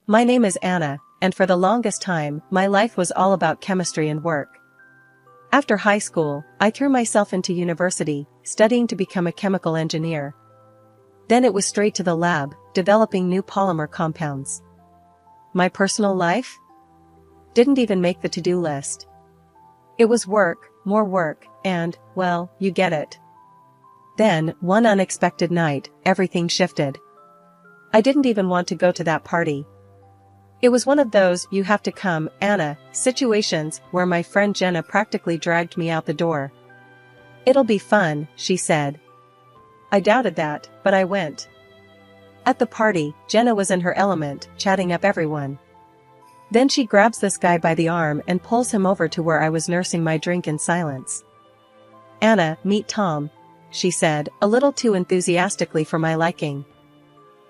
My name is Anna, and for the longest time, my life was all about chemistry and work. After high school, I threw myself into university, studying to become a chemical engineer. Then it was straight to the lab, developing new polymer compounds. My personal life? Didn't even make the to-do list. It was work, more work, and, well, you get it. Then, one unexpected night, everything shifted. I didn't even want to go to that party. It was one of those "you have to come, Anna" situations where my friend Jenna practically dragged me out the door. "It'll be fun," she said. I doubted that, but I went. At the party, Jenna was in her element, chatting up everyone. Then she grabs this guy by the arm and pulls him over to where I was nursing my drink in silence. "Anna, meet Tom," she said, a little too enthusiastically for my liking.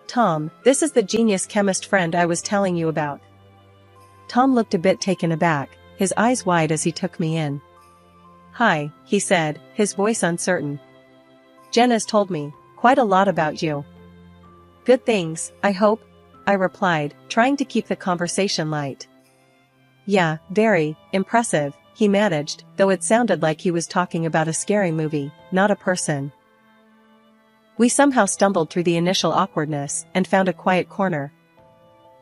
"Tom, this is the genius chemist friend I was telling you about." Tom looked a bit taken aback, his eyes wide as he took me in. "Hi," he said, his voice uncertain. "Jenna's told me quite a lot about you." "Good things, I hope," I replied, trying to keep the conversation light. "Yeah, very impressive," he managed, though it sounded like he was talking about a scary movie, not a person. We somehow stumbled through the initial awkwardness and found a quiet corner.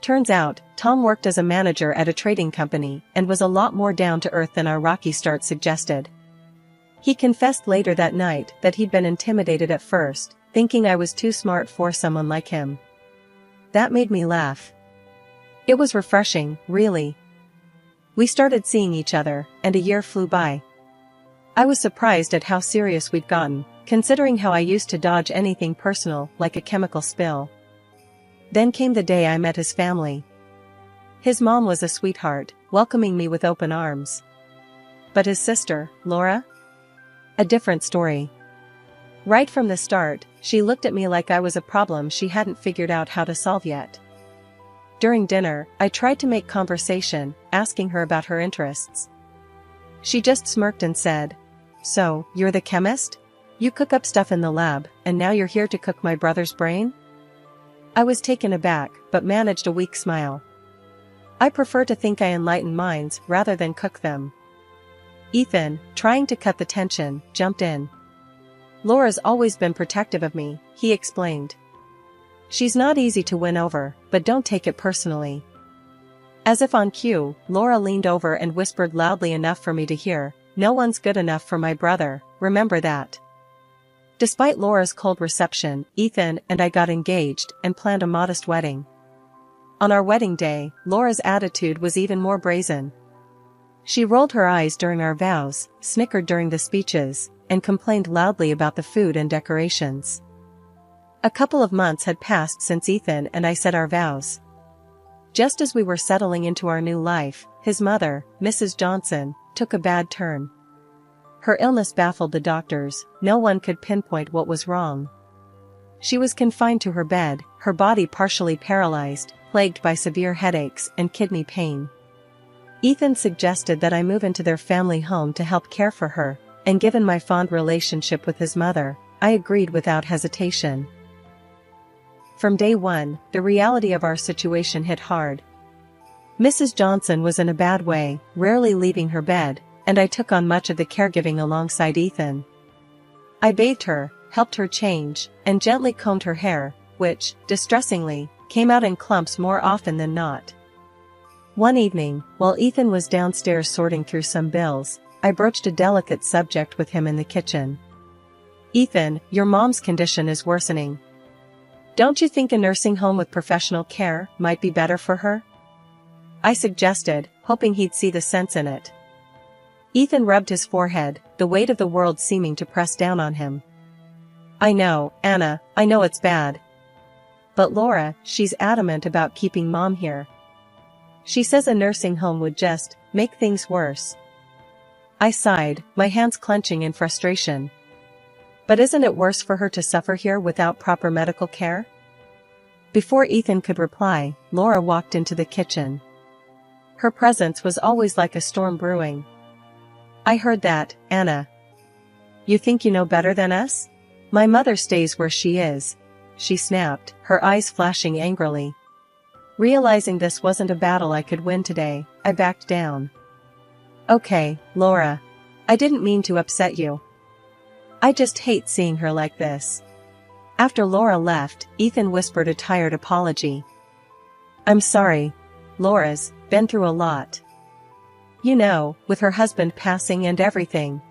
Turns out, Tom worked as a manager at a trading company and was a lot more down to earth than our rocky start suggested. He confessed later that night that he'd been intimidated at first, thinking I was too smart for someone like him. That made me laugh. It was refreshing, really. We started seeing each other, and a year flew by. I was surprised at how serious we'd gotten, considering how I used to dodge anything personal, like a chemical spill. Then came the day I met his family. His mom was a sweetheart, welcoming me with open arms. But his sister, Laura? A different story. Right from the start, she looked at me like I was a problem she hadn't figured out how to solve yet. During dinner, I tried to make conversation, asking her about her interests. She just smirked and said, "So, you're the chemist? You cook up stuff in the lab, and now you're here to cook my brother's brain?" I was taken aback, but managed a weak smile. I prefer to think I enlighten minds rather than cook them. Ethan, trying to cut the tension, jumped in. "Laura's always been protective of me," he explained. "She's not easy to win over, but don't take it personally." As if on cue, Laura leaned over and whispered loudly enough for me to hear, "No one's good enough for my brother, remember that." Despite Laura's cold reception, Ethan and I got engaged and planned a modest wedding. On our wedding day, Laura's attitude was even more brazen. She rolled her eyes during our vows, snickered during the speeches, and complained loudly about the food and decorations. A couple of months had passed since Ethan and I said our vows. Just as we were settling into our new life, his mother, Mrs. Johnson, took a bad turn. Her illness baffled the doctors, no one could pinpoint what was wrong. She was confined to her bed, her body partially paralyzed, plagued by severe headaches and kidney pain. Ethan suggested that I move into their family home to help care for her, and given my fond relationship with his mother, I agreed without hesitation. From day one, the reality of our situation hit hard. Mrs. Johnson was in a bad way, rarely leaving her bed, and I took on much of the caregiving alongside Ethan. I bathed her, helped her change, and gently combed her hair, which, distressingly, came out in clumps more often than not. One evening, while Ethan was downstairs sorting through some bills, I broached a delicate subject with him in the kitchen. "Ethan, your mom's condition is worsening. Don't you think a nursing home with professional care might be better for her?" I suggested, hoping he'd see the sense in it. Ethan rubbed his forehead, the weight of the world seeming to press down on him. "I know, Anna, I know it's bad. But Laura, she's adamant about keeping Mom here. She says a nursing home would just make things worse." I sighed, my hands clenching in frustration. "But isn't it worse for her to suffer here without proper medical care?" Before Ethan could reply, Laura walked into the kitchen. Her presence was always like a storm brewing. "I heard that, Anna. You think you know better than us? My mother stays where she is," she snapped, her eyes flashing angrily. Realizing this wasn't a battle I could win today, I backed down. Okay, Laura. I didn't mean to upset you. I just hate seeing her like this. After Laura left, Ethan whispered a tired apology. I'm sorry. Laura's been through a lot. You know, with her husband passing and everything.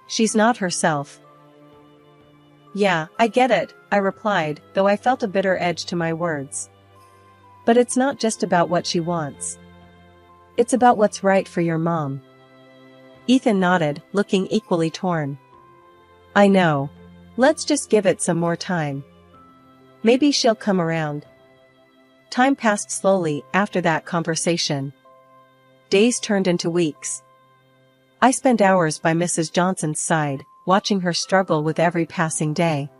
She's not herself. Yeah, I get it, I replied, though I felt a bitter edge to my words. But it's not just about what she wants. It's about what's right for your mom. Ethan nodded, looking equally torn. I know. Let's just give it some more time. Maybe she'll come around. Time passed slowly after that conversation. Days turned into weeks. I spent hours by Mrs. Johnson's side, watching her struggle with every passing day.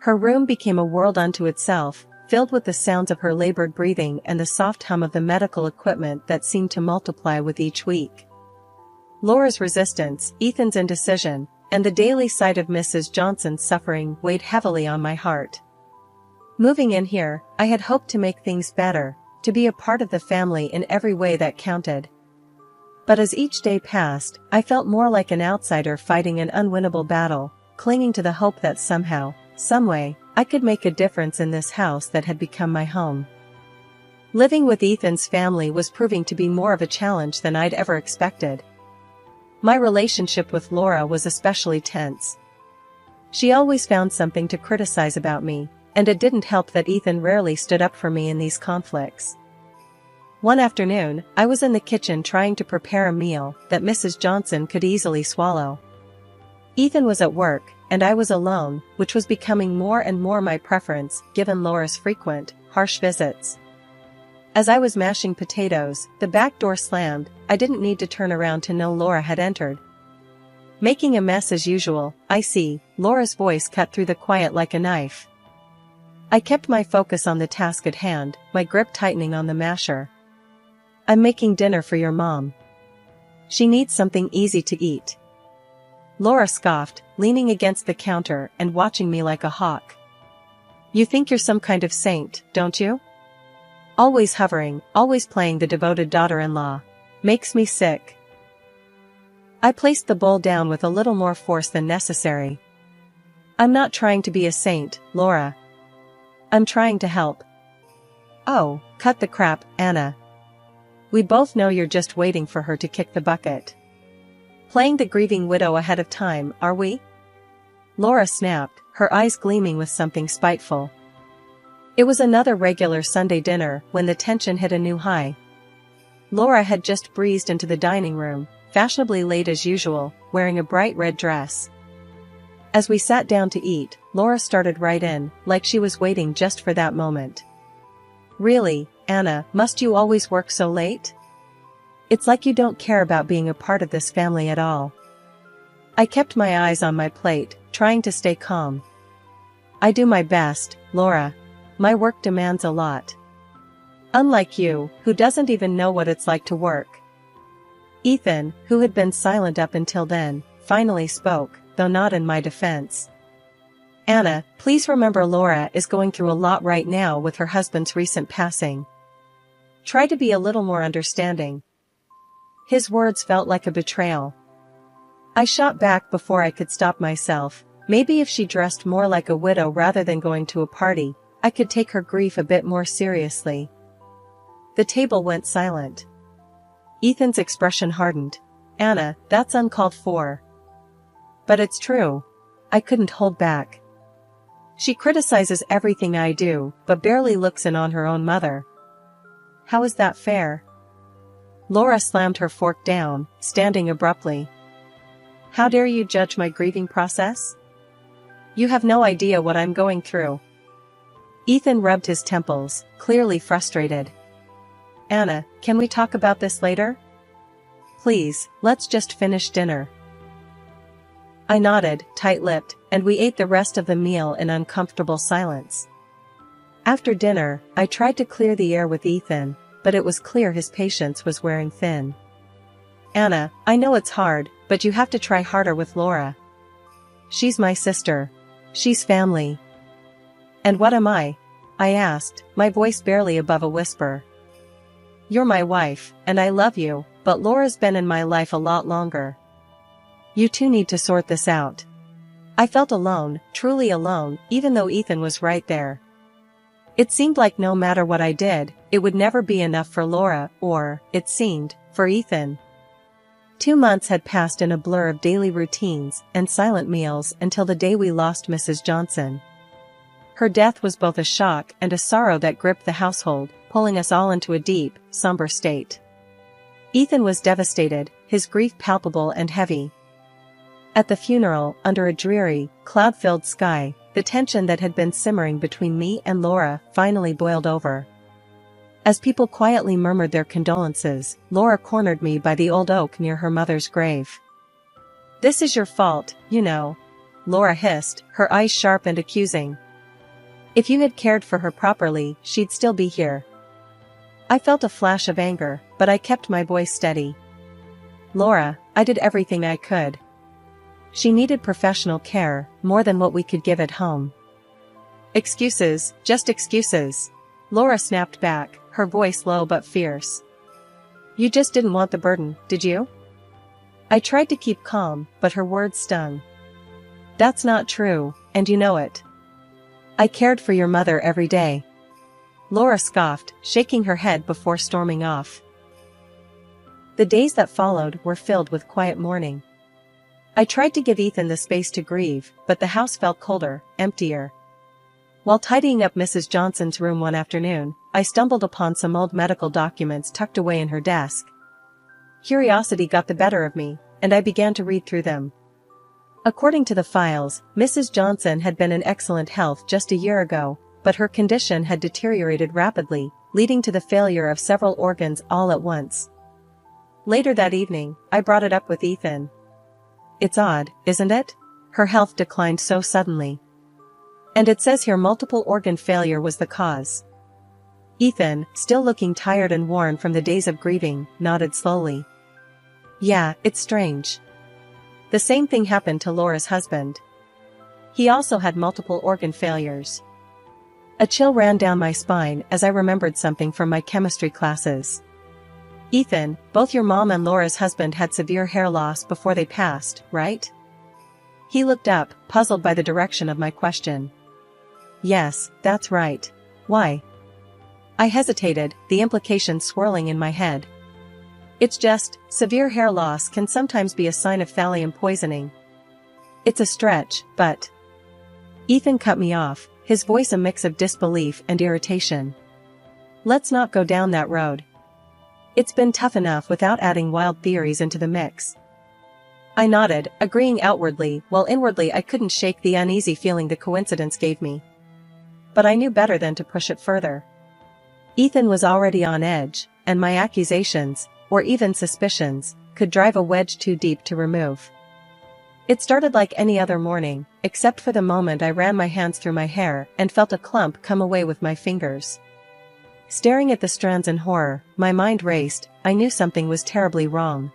Her room became a world unto itself, filled with the sounds of her labored breathing and the soft hum of the medical equipment that seemed to multiply with each week. Laura's resistance, Ethan's indecision, and the daily sight of Mrs. Johnson's suffering weighed heavily on my heart. Moving in here, I had hoped to make things better, to be a part of the family in every way that counted. But as each day passed, I felt more like an outsider fighting an unwinnable battle, clinging to the hope that somehow, someway, I could make a difference in this house that had become my home. Living with Ethan's family was proving to be more of a challenge than I'd ever expected. My relationship with Laura was especially tense. She always found something to criticize about me, and it didn't help that Ethan rarely stood up for me in these conflicts. One afternoon, I was in the kitchen trying to prepare a meal that Mrs. Johnson could easily swallow. Ethan was at work, and I was alone, which was becoming more and more my preference, given Laura's frequent, harsh visits. As I was mashing potatoes, the back door slammed. I didn't need to turn around to know Laura had entered. Making a mess as usual, I see, Laura's voice cut through the quiet like a knife. I kept my focus on the task at hand, my grip tightening on the masher. I'm making dinner for your mom. She needs something easy to eat. Laura scoffed, leaning against the counter and watching me like a hawk. You think you're some kind of saint, don't you? Always hovering, always playing the devoted daughter-in-law. Makes me sick. I placed the bowl down with a little more force than necessary. I'm not trying to be a saint, Laura. I'm trying to help. Oh, cut the crap, Anna. We both know you're just waiting for her to kick the bucket. Playing the grieving widow ahead of time, are we? Laura snapped, her eyes gleaming with something spiteful. It was another regular Sunday dinner when the tension hit a new high. Laura had just breezed into the dining room, fashionably late as usual, wearing a bright red dress. As we sat down to eat, Laura started right in, like she was waiting just for that moment. Really, Anna, must you always work so late? It's like you don't care about being a part of this family at all. I kept my eyes on my plate, trying to stay calm. I do my best, Laura. My work demands a lot. Unlike you, who doesn't even know what it's like to work. Ethan, who had been silent up until then, finally spoke, though not in my defense. Anna, please remember Laura is going through a lot right now with her husband's recent passing. Try to be a little more understanding. His words felt like a betrayal. I shot back before I could stop myself. Maybe if she dressed more like a widow rather than going to a party, I could take her grief a bit more seriously. The table went silent. Ethan's expression hardened. Anna, that's uncalled for. But it's true. I couldn't hold back. She criticizes everything I do, but barely looks in on her own mother. How is that fair? Laura slammed her fork down, standing abruptly. How dare you judge my grieving process? You have no idea what I'm going through. Ethan rubbed his temples, clearly frustrated. Anna, can we talk about this later? Please, let's just finish dinner. I nodded, tight-lipped, and we ate the rest of the meal in uncomfortable silence. After dinner, I tried to clear the air with Ethan, but it was clear his patience was wearing thin. Anna, I know it's hard, but you have to try harder with Laura. She's my sister. She's family. And what am I? I asked, my voice barely above a whisper. You're my wife, and I love you, but Laura's been in my life a lot longer. You two need to sort this out. I felt alone, truly alone, even though Ethan was right there. It seemed like no matter what I did, it would never be enough for Laura, or, it seemed, for Ethan. 2 months had passed in a blur of daily routines and silent meals until the day we lost Mrs. Johnson. Her death was both a shock and a sorrow that gripped the household, pulling us all into a deep, somber state. Ethan was devastated, his grief palpable and heavy. At the funeral, under a dreary, cloud-filled sky, the tension that had been simmering between me and Laura finally boiled over. As people quietly murmured their condolences, Laura cornered me by the old oak near her mother's grave. "This is your fault, you know," Laura hissed, her eyes sharp and accusing. "If you had cared for her properly, she'd still be here." I felt a flash of anger, but I kept my voice steady. "Laura, I did everything I could. She needed professional care, more than what we could give at home." "Excuses, just excuses," Laura snapped back, her voice low but fierce. "You just didn't want the burden, did you?" I tried to keep calm, but her words stung. "That's not true, and you know it. I cared for your mother every day." Laura scoffed, shaking her head before storming off. The days that followed were filled with quiet mourning. I tried to give Ethan the space to grieve, but the house felt colder, emptier. While tidying up Mrs. Johnson's room one afternoon, I stumbled upon some old medical documents tucked away in her desk. Curiosity got the better of me, and I began to read through them. According to the files, Mrs. Johnson had been in excellent health just a year ago, but her condition had deteriorated rapidly, leading to the failure of several organs all at once. Later that evening, I brought it up with Ethan. "It's odd, isn't it? Her health declined so suddenly. And it says here multiple organ failure was the cause." Ethan, still looking tired and worn from the days of grieving, nodded slowly. "Yeah, it's strange. The same thing happened to Laura's husband. He also had multiple organ failures." A chill ran down my spine as I remembered something from my chemistry classes. "Ethan, both your mom and Laura's husband had severe hair loss before they passed, right?" He looked up, puzzled by the direction of my question. "Yes, that's right. Why?" I hesitated, the implications swirling in my head. "It's just, severe hair loss can sometimes be a sign of thallium poisoning." "It's a stretch, but..." Ethan cut me off, his voice a mix of disbelief and irritation. "Let's not go down that road. It's been tough enough without adding wild theories into the mix." I nodded, agreeing outwardly, while inwardly I couldn't shake the uneasy feeling the coincidence gave me. But I knew better than to push it further. Ethan was already on edge, and my accusations, or even suspicions, could drive a wedge too deep to remove. It started like any other morning, except for the moment I ran my hands through my hair and felt a clump come away with my fingers. Staring at the strands in horror, my mind raced. I knew something was terribly wrong.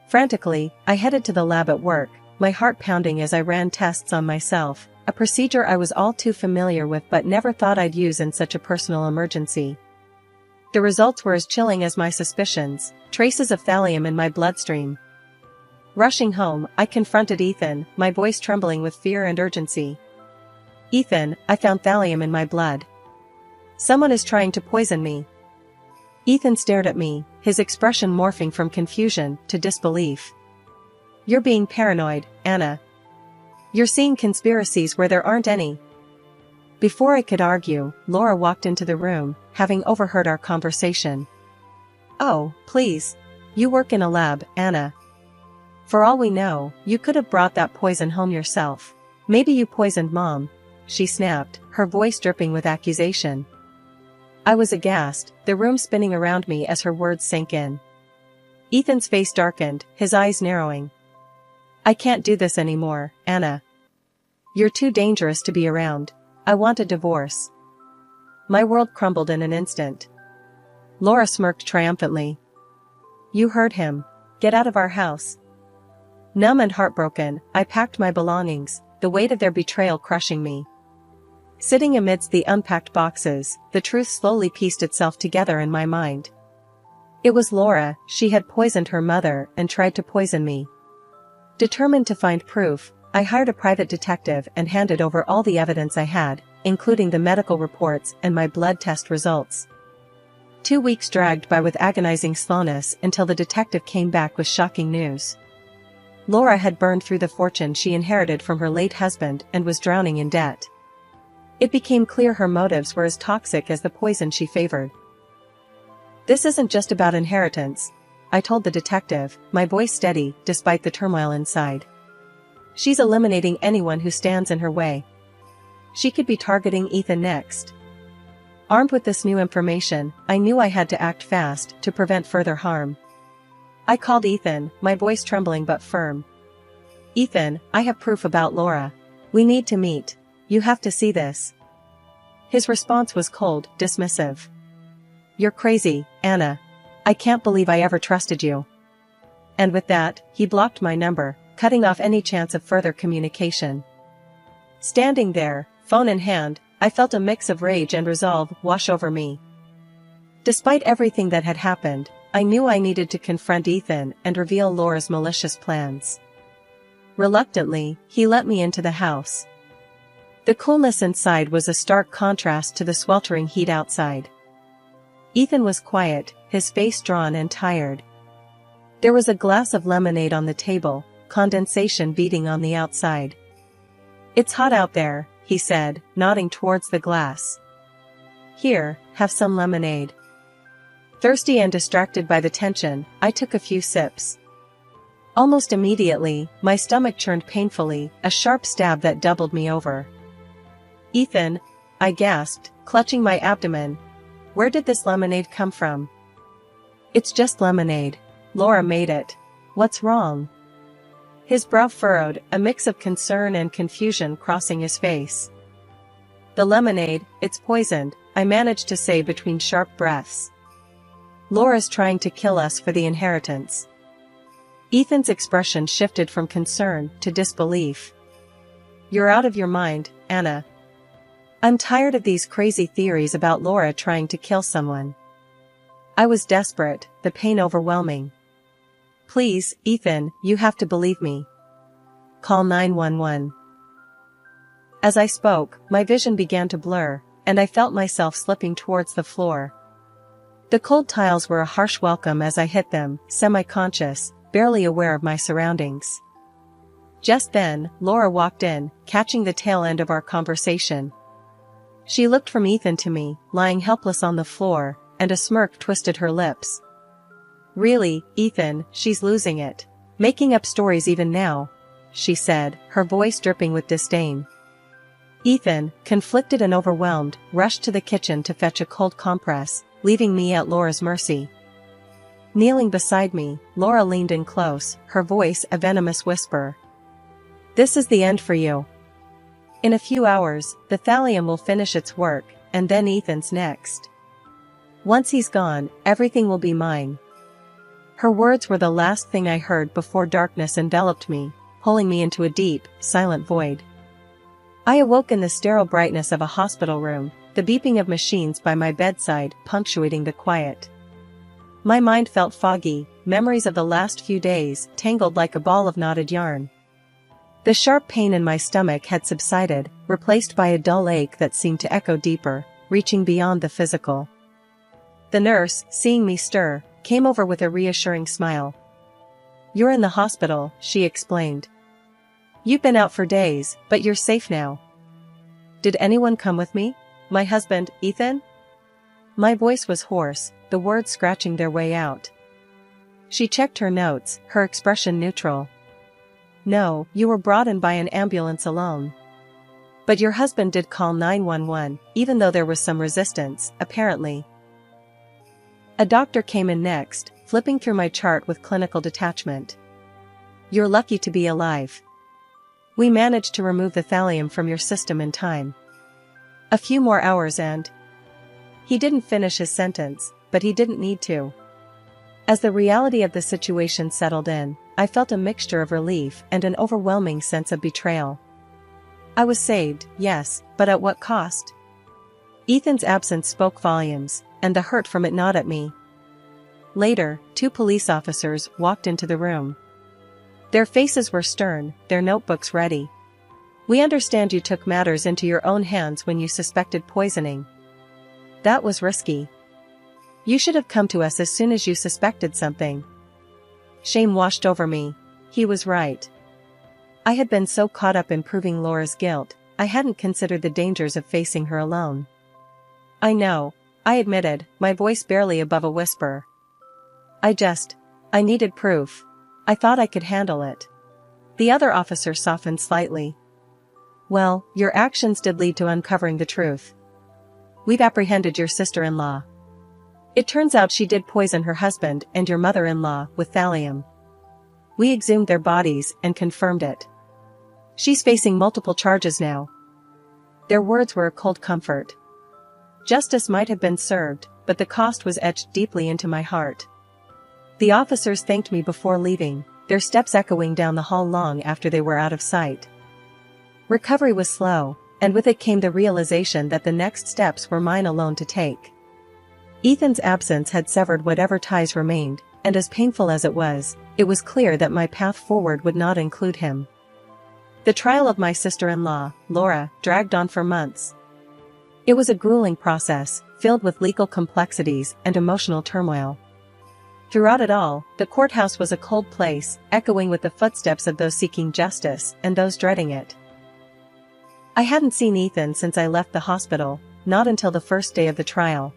Frantically, I headed to the lab at work, my heart pounding as I ran tests on myself, a procedure I was all too familiar with but never thought I'd use in such a personal emergency. The results were as chilling as my suspicions, traces of thallium in my bloodstream. Rushing home, I confronted Ethan, my voice trembling with fear and urgency. "Ethan, I found thallium in my blood. Someone is trying to poison me." Ethan stared at me, his expression morphing from confusion to disbelief. "You're being paranoid, Anna. You're seeing conspiracies where there aren't any." Before I could argue, Laura walked into the room, having overheard our conversation. "Oh, please. You work in a lab, Anna. For all we know, you could have brought that poison home yourself. Maybe you poisoned Mom," she snapped, her voice dripping with accusation. I was aghast, the room spinning around me as her words sank in. Ethan's face darkened, his eyes narrowing. "I can't do this anymore, Anna. You're too dangerous to be around. I want a divorce." My world crumbled in an instant. Laura smirked triumphantly. "You heard him. Get out of our house." Numb and heartbroken, I packed my belongings, the weight of their betrayal crushing me. Sitting amidst the unpacked boxes, the truth slowly pieced itself together in my mind. It was Laura. She had poisoned her mother and tried to poison me. Determined to find proof, I hired a private detective and handed over all the evidence I had, including the medical reports and my blood test results. 2 weeks dragged by with agonizing slowness until the detective came back with shocking news. Laura had burned through the fortune she inherited from her late husband and was drowning in debt. It became clear her motives were as toxic as the poison she favored. "This isn't just about inheritance," I told the detective, my voice steady despite the turmoil inside. "She's eliminating anyone who stands in her way. She could be targeting Ethan next." Armed with this new information, I knew I had to act fast to prevent further harm. I called Ethan, my voice trembling but firm. "Ethan, I have proof about Laura. We need to meet. You have to see this." His response was cold, dismissive. "You're crazy, Anna. I can't believe I ever trusted you." And with that, he blocked my number, cutting off any chance of further communication. Standing there, phone in hand, I felt a mix of rage and resolve wash over me. Despite everything that had happened, I knew I needed to confront Ethan and reveal Laura's malicious plans. Reluctantly, he let me into the house. The coolness inside was a stark contrast to the sweltering heat outside. Ethan was quiet, his face drawn and tired. There was a glass of lemonade on the table, condensation beating on the outside. "It's hot out there," he said, nodding towards the glass. "Here, have some lemonade." Thirsty and distracted by the tension, I took a few sips. Almost immediately, my stomach churned painfully, a sharp stab that doubled me over. "Ethan," I gasped, clutching my abdomen. "Where did this lemonade come from?" "It's just lemonade. Laura made it. What's wrong?" His brow furrowed, a mix of concern and confusion crossing his face. "The lemonade, it's poisoned," I managed to say between sharp breaths. "Laura's trying to kill us for the inheritance." Ethan's expression shifted from concern to disbelief. "You're out of your mind, Anna. I'm tired of these crazy theories about Laura trying to kill someone." I was desperate, the pain overwhelming. "Please, Ethan, you have to believe me. Call 911. As I spoke, my vision began to blur, and I felt myself slipping towards the floor. The cold tiles were a harsh welcome as I hit them, semi-conscious, barely aware of my surroundings. Just then, Laura walked in, catching the tail end of our conversation. She looked from Ethan to me, lying helpless on the floor, and a smirk twisted her lips. "Really, Ethan, she's losing it. Making up stories even now," she said, her voice dripping with disdain. Ethan, conflicted and overwhelmed, rushed to the kitchen to fetch a cold compress, leaving me at Laura's mercy. Kneeling beside me, Laura leaned in close, her voice a venomous whisper. "This is the end for you. In a few hours, the thallium will finish its work, and then Ethan's next. Once he's gone, everything will be mine." Her words were the last thing I heard before darkness enveloped me, pulling me into a deep, silent void. I awoke in the sterile brightness of a hospital room, the beeping of machines by my bedside punctuating the quiet. My mind felt foggy, memories of the last few days tangled like a ball of knotted yarn. The sharp pain in my stomach had subsided, replaced by a dull ache that seemed to echo deeper, reaching beyond the physical. The nurse, seeing me stir, came over with a reassuring smile. "You're in the hospital," she explained. "You've been out for days, but you're safe now." "Did anyone come with me? My husband, Ethan?" My voice was hoarse, the words scratching their way out. She checked her notes, her expression neutral. "No, you were brought in by an ambulance alone. But your husband did call 911, even though there was some resistance, apparently." A doctor came in next, flipping through my chart with clinical detachment. "You're lucky to be alive. We managed to remove the thallium from your system in time. A few more hours and—" He didn't finish his sentence, but he didn't need to. As the reality of the situation settled in, I felt a mixture of relief and an overwhelming sense of betrayal. I was saved, yes, but at what cost? Ethan's absence spoke volumes, and the hurt from it gnawed at me. Later, 2 police officers walked into the room. Their faces were stern, their notebooks ready. "We understand you took matters into your own hands when you suspected poisoning. That was risky. You should have come to us as soon as you suspected something." Shame washed over me. He was right. I had been so caught up in proving Laura's guilt, I hadn't considered the dangers of facing her alone. "I know," I admitted, my voice barely above a whisper. I needed proof. I thought I could handle it." The other officer softened slightly. "Well, your actions did lead to uncovering the truth. We've apprehended your sister-in-law. It turns out she did poison her husband and your mother-in-law with thallium. We exhumed their bodies and confirmed it. She's facing multiple charges now." Their words were a cold comfort. Justice might have been served, but the cost was etched deeply into my heart. The officers thanked me before leaving, their steps echoing down the hall long after they were out of sight. Recovery was slow, and with it came the realization that the next steps were mine alone to take. Ethan's absence had severed whatever ties remained, and as painful as it was clear that my path forward would not include him. The trial of my sister-in-law, Laura, dragged on for months. It was a grueling process, filled with legal complexities and emotional turmoil. Throughout it all, the courthouse was a cold place, echoing with the footsteps of those seeking justice and those dreading it. I hadn't seen Ethan since I left the hospital, not until the first day of the trial.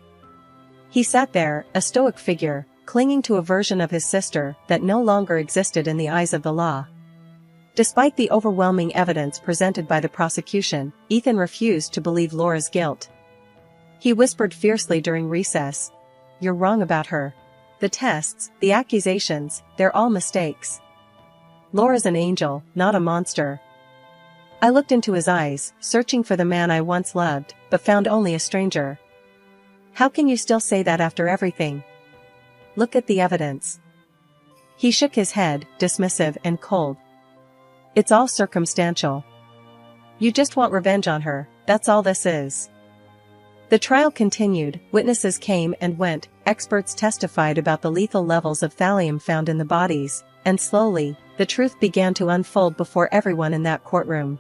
He sat there, a stoic figure, clinging to a version of his sister that no longer existed in the eyes of the law. Despite the overwhelming evidence presented by the prosecution, Ethan refused to believe Laura's guilt. He whispered fiercely during recess, "You're wrong about her. The tests, the accusations, they're all mistakes. Laura's an angel, not a monster." I looked into his eyes, searching for the man I once loved, but found only a stranger. "How can you still say that after everything? Look at the evidence." He shook his head, dismissive and cold. "It's all circumstantial. You just want revenge on her, that's all this is." The trial continued, witnesses came and went, experts testified about the lethal levels of thallium found in the bodies, and slowly, the truth began to unfold before everyone in that courtroom.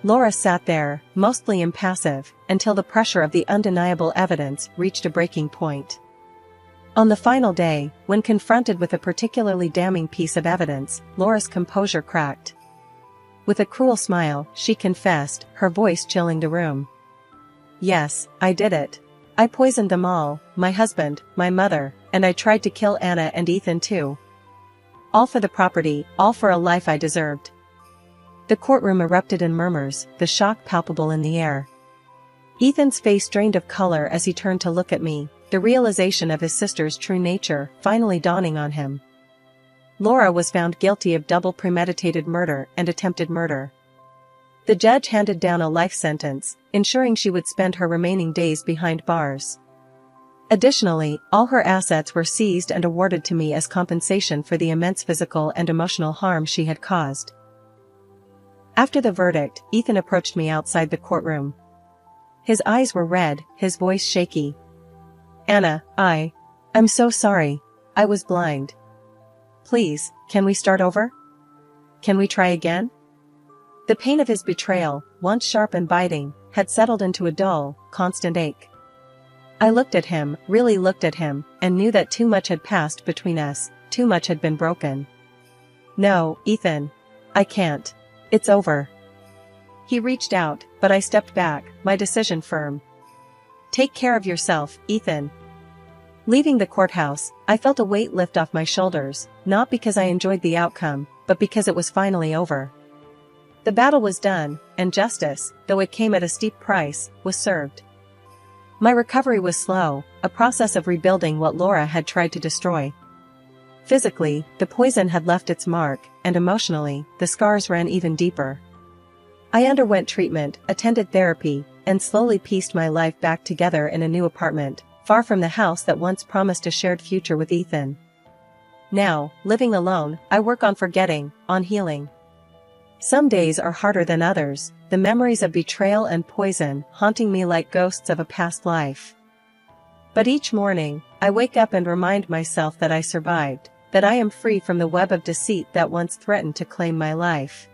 Laura sat there, mostly impassive, until the pressure of the undeniable evidence reached a breaking point. On the final day, when confronted with a particularly damning piece of evidence, Laura's composure cracked. With a cruel smile, she confessed, her voice chilling the room. "Yes, I did it. I poisoned them all, my husband, my mother, and I tried to kill Anna and Ethan too. All for the property, all for a life I deserved." The courtroom erupted in murmurs, the shock palpable in the air. Ethan's face drained of color as he turned to look at me, the realization of his sister's true nature finally dawning on him. Laura was found guilty of double premeditated murder and attempted murder. The judge handed down a life sentence, ensuring she would spend her remaining days behind bars. Additionally, all her assets were seized and awarded to me as compensation for the immense physical and emotional harm she had caused. After the verdict, Ethan approached me outside the courtroom. His eyes were red, his voice shaky. "Anna, I'm so sorry. I was blind. Please, can we start over? Can we try again?" The pain of his betrayal, once sharp and biting, had settled into a dull, constant ache. I looked at him, really looked at him, and knew that too much had passed between us, too much had been broken. "No, Ethan. I can't. It's over." He reached out, but I stepped back, my decision firm. "Take care of yourself, Ethan." Leaving the courthouse, I felt a weight lift off my shoulders, not because I enjoyed the outcome, but because it was finally over. The battle was done, and justice, though it came at a steep price, was served. My recovery was slow, a process of rebuilding what Laura had tried to destroy. Physically, the poison had left its mark, and emotionally, the scars ran even deeper. I underwent treatment, attended therapy, and slowly pieced my life back together in a new apartment, far from the house that once promised a shared future with Ethan. Now, living alone, I work on forgetting, on healing. Some days are harder than others, the memories of betrayal and poison haunting me like ghosts of a past life. But each morning, I wake up and remind myself that I survived, that I am free from the web of deceit that once threatened to claim my life.